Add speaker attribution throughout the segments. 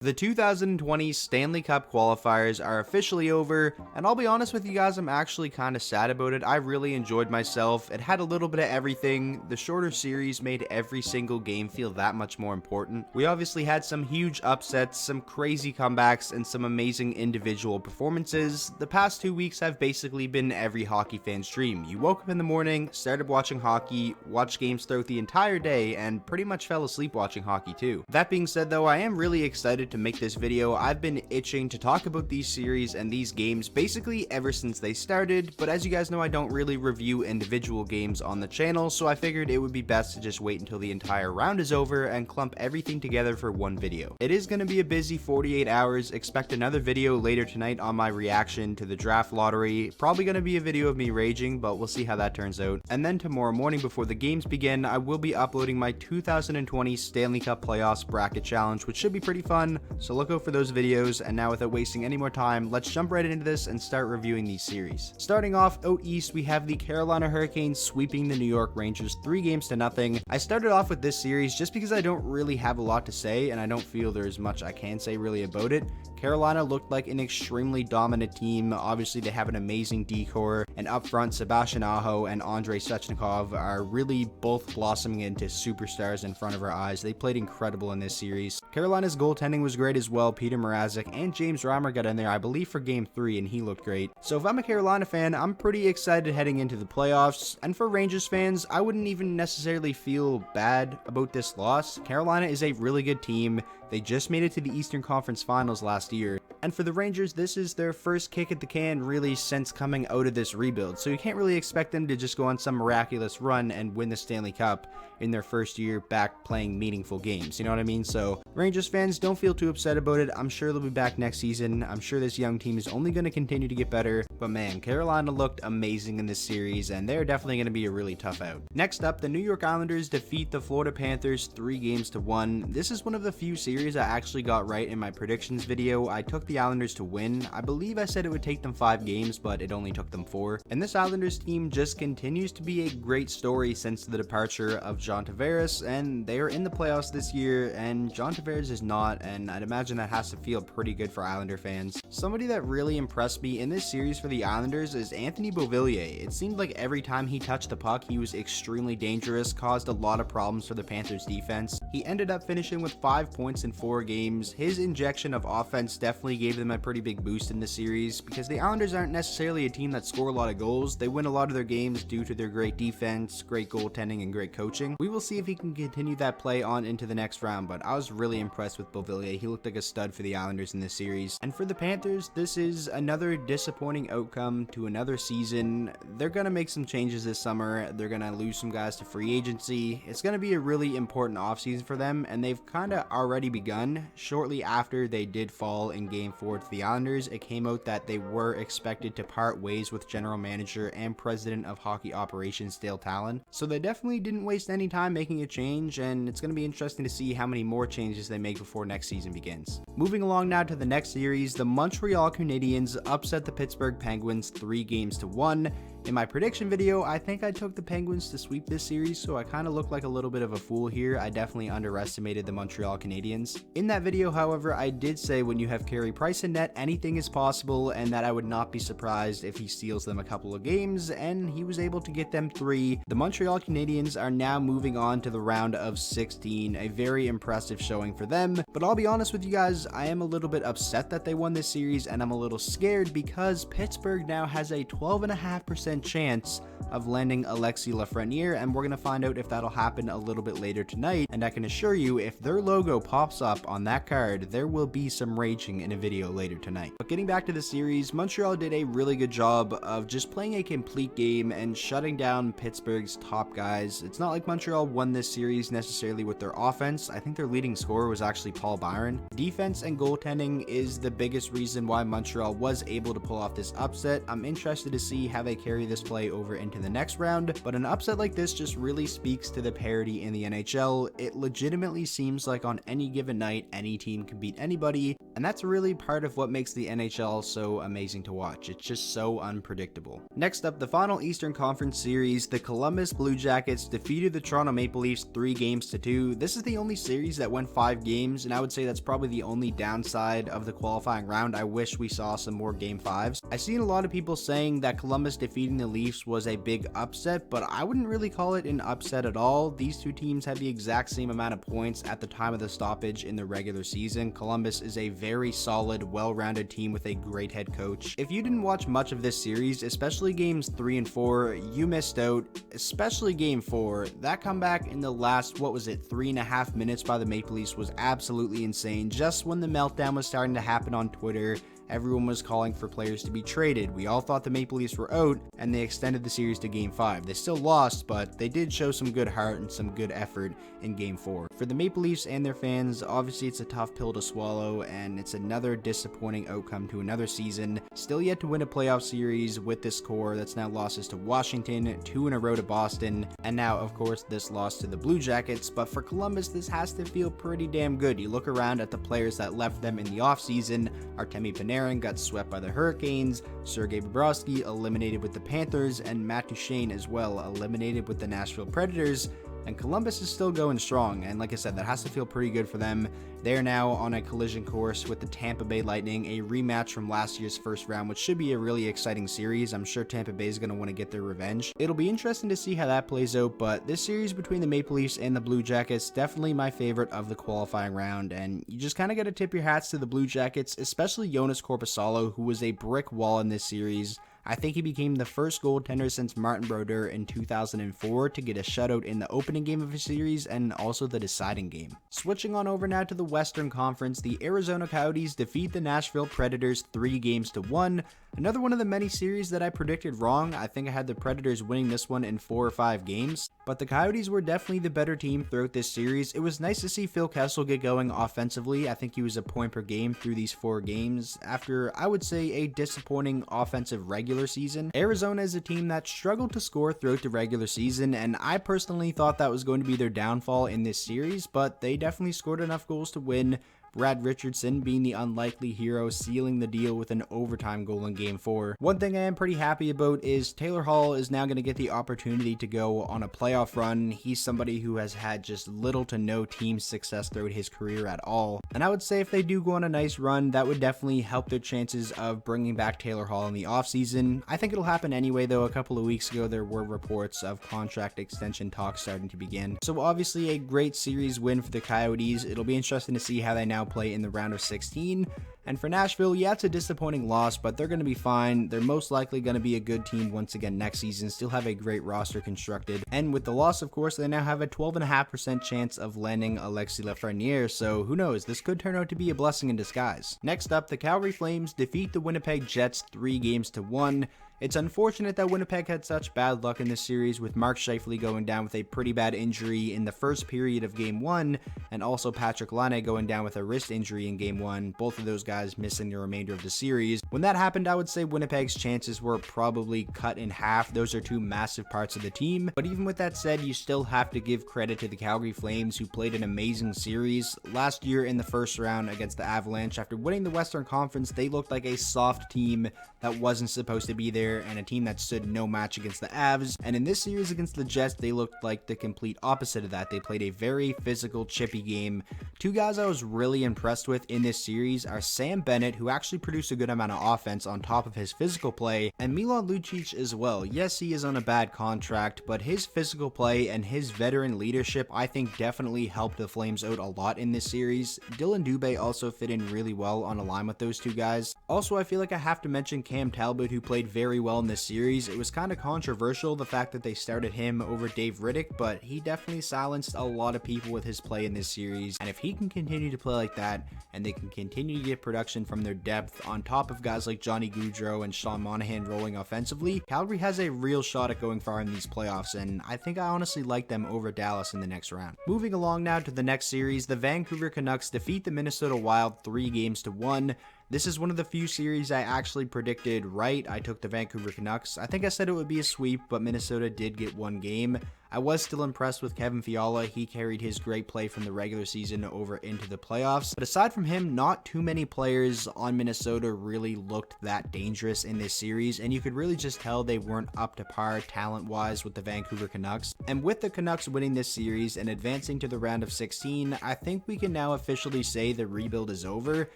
Speaker 1: The 2020 Stanley Cup qualifiers are officially over, and I'll be honest with you guys, I'm actually kind of sad about it. I really enjoyed myself. It had a little bit of everything. The shorter series made every single game feel that much more important. We obviously had some huge upsets, some crazy comebacks, and some amazing individual performances. The past 2 weeks have basically been every hockey fan's dream. You woke up in the morning, started watching hockey, watched games throughout the entire day, and pretty much fell asleep watching hockey too. That being said though, I am really excited to make this video. I've been itching to talk about these series and these games basically ever since they started, but as you guys know, I don't really review individual games on the channel, so I figured it would be best to just wait until the entire round is over and clump everything together for one video. It is going to be a busy 48 hours. Expect another video later tonight on my reaction to the draft lottery. Probably going to be a video of me raging, but we'll see how that turns out. And then tomorrow morning before the games begin, I will be uploading my 2020 Stanley Cup Playoffs Bracket Challenge, which should be pretty fun. So look out for those videos, and now without wasting any more time, let's jump right into this and start reviewing these series. Starting off out east, we have the Carolina Hurricanes sweeping the New York Rangers 3-0. I started off with this series just because I don't really have a lot to say, and I don't feel there's much I can say really about it. Carolina looked like an extremely dominant team. Obviously, they have an amazing D-core, and up front, Sebastian Aho and Andrei Svechnikov are really both blossoming into superstars in front of our eyes. They played incredible in this series. Carolina's goaltending was great as well. Peter Mrazek and James Reimer got in there, I believe, for Game 3, and he looked great. So if I'm a Carolina fan, I'm pretty excited heading into the playoffs, and for Rangers fans, I wouldn't even necessarily feel bad about this loss. Carolina is a really good team. They just made it to the Eastern Conference Finals last year. And for the Rangers, this is their first kick at the can really since coming out of this rebuild. So you can't really expect them to just go on some miraculous run and win the Stanley Cup in their first year back playing meaningful games. You know what I mean? So Rangers fans, don't feel too upset about it. I'm sure they'll be back next season. I'm sure this young team is only going to continue to get better. But man, Carolina looked amazing in this series, and they're definitely going to be a really tough out. Next up, the New York Islanders defeat the Florida Panthers 3-1. This is one of the few series I actually got right in my predictions video. I took the Islanders to win. I believe I said it would take them 5 games, but it only took them 4. And this Islanders team just continues to be a great story since the departure of John Tavares, and they are in the playoffs this year, and John Tavares is not, and I'd imagine that has to feel pretty good for Islander fans. Somebody that really impressed me in this series for the Islanders is Anthony Beauvillier. It seemed like every time he touched the puck, he was extremely dangerous, caused a lot of problems for the Panthers defense. He ended up finishing with 5 points in 4 games. His injection of offense definitely gave them a pretty big boost in the series, because the Islanders aren't necessarily a team that score a lot of goals. They win a lot of their games due to their great defense, great goaltending, and great coaching. We will see if he can continue that play on into the next round, but I was really impressed with Beauvillier. He looked like a stud for the Islanders in this series. And for the Panthers, this is another disappointing outcome to another season. They're going to make some changes this summer. They're going to lose some guys to free agency. It's going to be a really important offseason for them, and they've kind of already begun. Shortly after they did fall in Game 4 to the Islanders, it came out that they were expected to part ways with general manager and president of hockey operations Dale Talon. So they definitely didn't waste any time making a change, and it's going to be interesting to see how many more changes they make before next season begins. Moving along now to the next series, the Montreal Canadiens upset the Pittsburgh Penguins 3-1. In my prediction video, I think I took the Penguins to sweep this series, so I kind of look like a little bit of a fool here. I definitely underestimated the Montreal Canadiens. In that video, however, I did say when you have Carey Price in net, anything is possible, and that I would not be surprised if he steals them a couple of games, and he was able to get them 3. The Montreal Canadiens are now moving on to the round of 16, a very impressive showing for them, but I'll be honest with you guys, I am a little bit upset that they won this series, and I'm a little scared because Pittsburgh now has a 12.5% chance of landing Alexis Lafreniere, and we're going to find out if that'll happen a little bit later tonight. And I can assure you, if their logo pops up on that card, there will be some raging in a video later tonight. But getting back to the series, Montreal did a really good job of just playing a complete game and shutting down Pittsburgh's top guys. It's not like Montreal won this series necessarily with their offense. I think their leading scorer was actually Paul Byron. Defense and goaltending is the biggest reason why Montreal was able to pull off this upset. I'm interested to see how they carry this play over into the next round, but an upset like this just really speaks to the parity in the NHL. It legitimately seems like on any given night, any team can beat anybody, and that's really part of what makes the NHL so amazing to watch. It's just so unpredictable. Next up, the final Eastern Conference series, the Columbus Blue Jackets defeated the Toronto Maple Leafs 3-2. This is the only series that went 5 games, and I would say that's probably the only downside of the qualifying round. I wish we saw some more Game 5s. I've seen a lot of people saying that Columbus defeating the Leafs was a big upset, but I wouldn't really call it an upset at all. These two teams had the exact same amount of points at the time of the stoppage in the regular season. Columbus is a very solid, well-rounded team with a great head coach. If you didn't watch much of this series, especially games 3 and 4, you missed out, especially game 4. That comeback in the last, 3.5 minutes by the Maple Leafs was absolutely insane. Just when the meltdown was starting to happen on Twitter, everyone was calling for players to be traded. We all thought the Maple Leafs were out, and they extended the series to Game 5. They still lost, but they did show some good heart and some good effort in Game 4. For the Maple Leafs and their fans, obviously it's a tough pill to swallow, and it's another disappointing outcome to another season. Still yet to win a playoff series with this core that's now losses to Washington, 2 in a row to Boston, and now, of course, this loss to the Blue Jackets. But for Columbus, this has to feel pretty damn good. You look around at the players that left them in the offseason. Artemi Panarin got swept by the Hurricanes, Sergei Bobrovsky eliminated with the Panthers, and Matt Duchene as well eliminated with the Nashville Predators. And Columbus is still going strong, and like I said, that has to feel pretty good for them. They're now on a collision course with the Tampa Bay Lightning, a rematch from last year's first round, which should be a really exciting series. I'm sure Tampa Bay is going to want to get their revenge. It'll be interesting to see how that plays out, but this series between the Maple Leafs and the Blue Jackets, definitely my favorite of the qualifying round, and you just kind of got to tip your hats to the Blue Jackets, especially Jonas Korpisalo, who was a brick wall in this series. I think he became the first goaltender since Martin Brodeur in 2004 to get a shutout in the opening game of a series and also the deciding game. Switching on over now to the Western Conference, the Arizona Coyotes defeat the Nashville Predators 3-1. Another one of the many series that I predicted wrong. I think I had the Predators winning this one in 4 or 5 games, but the Coyotes were definitely the better team throughout this series. It was nice to see Phil Kessel get going offensively. I think he was a point per game through these 4 games after, I would say, a disappointing offensive regular season. Arizona is a team that struggled to score throughout the regular season, and I personally thought that was going to be their downfall in this series, but they definitely scored enough goals to win. Brad Richardson being the unlikely hero, sealing the deal with an overtime goal in Game 4. One thing I am pretty happy about is Taylor Hall is now going to get the opportunity to go on a playoff run. He's somebody who has had just little to no team success throughout his career at all. And I would say if they do go on a nice run, that would definitely help their chances of bringing back Taylor Hall in the offseason. I think it'll happen anyway, though. A couple of weeks ago, there were reports of contract extension talks starting to begin. So obviously a great series win for the Coyotes. It'll be interesting to see how they now play in the round of 16. And for Nashville, yeah, it's a disappointing loss, but they're going to be fine. They're most likely going to be a good team once again next season, still have a great roster constructed. And with the loss, of course, they now have a 12.5% chance of landing Alexis Lafreniere, so who knows, this could turn out to be a blessing in disguise. Next up, the Calgary Flames defeat the Winnipeg Jets 3-1. It's unfortunate that Winnipeg had such bad luck in this series, with Mark Scheifele going down with a pretty bad injury in the first period of Game 1, and also Patrick Laine going down with a wrist injury in Game 1, both of those guys missing the remainder of the series. When that happened, I would say Winnipeg's chances were probably cut in half. Those are 2 massive parts of the team, but even with that said, you still have to give credit to the Calgary Flames, who played an amazing series. Last year in the first round against the Avalanche, after winning the Western Conference, they looked like a soft team that wasn't supposed to be there, and a team that stood no match against the Avs. And in this series against the Jets, they looked like the complete opposite of that. They played a very physical, chippy game. 2 guys I was really impressed with in this series are Sam Bennett, who actually produced a good amount of offense on top of his physical play, and Milan Lucic as well. Yes, he is on a bad contract, but his physical play and his veteran leadership, I think, definitely helped the Flames out a lot in this series. Dylan Dubé also fit in really well on a line with those 2 guys. Also, I feel like I have to mention Cam Talbot, who played very well in this series. It was kind of controversial, the fact that they started him over Dave Riddick, but he definitely silenced a lot of people with his play in this series, and if he can continue to play like that, and they can continue to get production from their depth on top of guys like Johnny Gaudreau and Sean Monahan rolling offensively, Calgary has a real shot at going far in these playoffs, and I think I honestly like them over Dallas in the next round. Moving along now to the next series, the Vancouver Canucks defeat the Minnesota Wild 3-1. This is one of the few series I actually predicted right. I took the Vancouver Canucks. I think I said it would be a sweep, but Minnesota did get one game. I was still impressed with Kevin Fiala. He carried his great play from the regular season over into the playoffs. But aside from him, not too many players on Minnesota really looked that dangerous in this series, and you could really just tell they weren't up to par talent-wise with the Vancouver Canucks. And with the Canucks winning this series and advancing to the round of 16, I think we can now officially say the rebuild is over.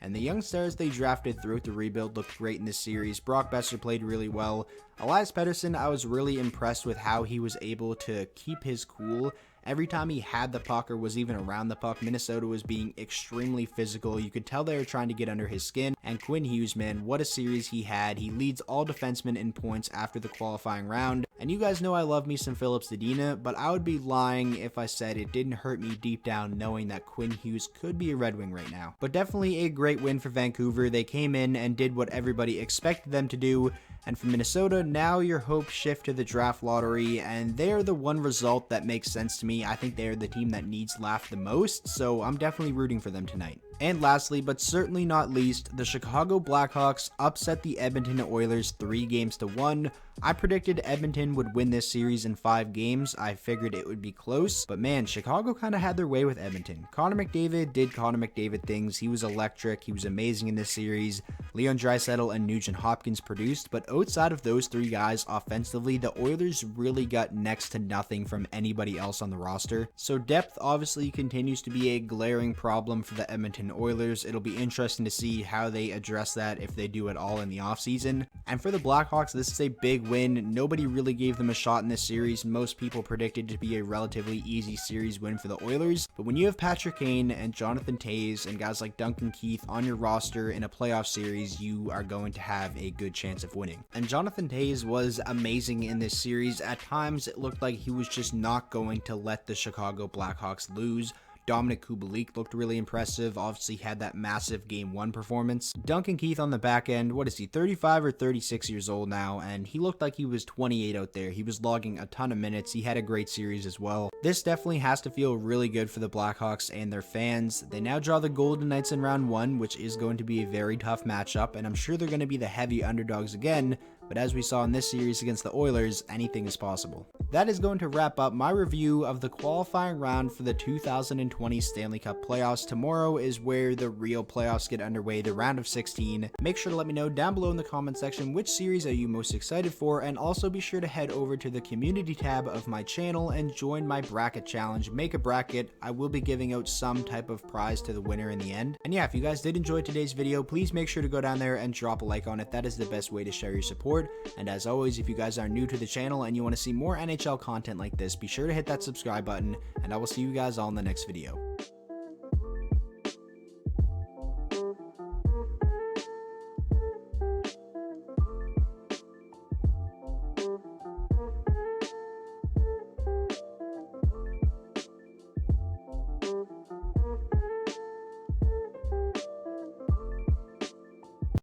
Speaker 1: And the young stars they drafted throughout the rebuild looked great in this series. Brock Besser played really well. Elias Pettersson, I was really impressed with how he was able to keep his cool. Every time he had the puck or was even around the puck, Minnesota was being extremely physical. You could tell they were trying to get under his skin. And Quinn Hughes, man, what a series he had. He leads all defensemen in points after the qualifying round. And you guys know I love me some Phillips Zadina, but I would be lying if I said it didn't hurt me deep down knowing that Quinn Hughes could be a Red Wing right now. But definitely a great win for Vancouver. They came in and did what everybody expected them to do. And for Minnesota, now your hopes shift to the draft lottery, and they're the one result that makes sense to me. I think they're the team that needs laughed the most, so I'm definitely rooting for them tonight. And lastly, but certainly not least, the Chicago Blackhawks upset the Edmonton Oilers 3-1. I predicted Edmonton would win this series in 5 games. I figured it would be close, but man, Chicago kind of had their way with Edmonton. Connor McDavid did Connor McDavid things. He was electric. He was amazing in this series. Leon Draisaitl and Nugent Hopkins produced, but outside of those 3 guys offensively, the Oilers really got next to nothing from anybody else on the roster. So depth obviously continues to be a glaring problem for the Edmonton Oilers. It'll be interesting to see how they address that, if they do at all in the offseason. And for the Blackhawks, this is a big win. Nobody really gave them a shot in this series. Most people predicted it to be a relatively easy series win for the Oilers. But when you have Patrick Kane and Jonathan Toews and guys like Duncan Keith on your roster in a playoff series, you are going to have a good chance of winning. And Jonathan Toews was amazing in this series. At times, it looked like he was just not going to let the Chicago Blackhawks lose. Dominic Kubalik looked really impressive. Obviously had that massive Game 1 performance. Duncan Keith on the back end, what is he, 35 or 36 years old now, and he looked like he was 28 out there. He was logging a ton of minutes. He had a great series as well. This definitely has to feel really good for the Blackhawks and their fans. They now draw the Golden Knights in round 1, which is going to be a very tough matchup, and I'm sure they're going to be the heavy underdogs again, but as we saw in this series against the Oilers, anything is possible. That is going to wrap up my review of the qualifying round for the 2020 Stanley Cup playoffs. Tomorrow is where the real playoffs get underway, the round of 16. Make sure to let me know down below in the comment section which series are you most excited for, and also be sure to head over to the community tab of my channel and join my bracket challenge. Make a bracket. I will be giving out some type of prize to the winner in the end. And yeah, if you guys did enjoy today's video, please make sure to go down there and drop a like on it. That is the best way to show your support. And as always, if you guys are new to the channel and you want to see more NHL content like this, be sure to hit that subscribe button, and I will see you guys all in the next video.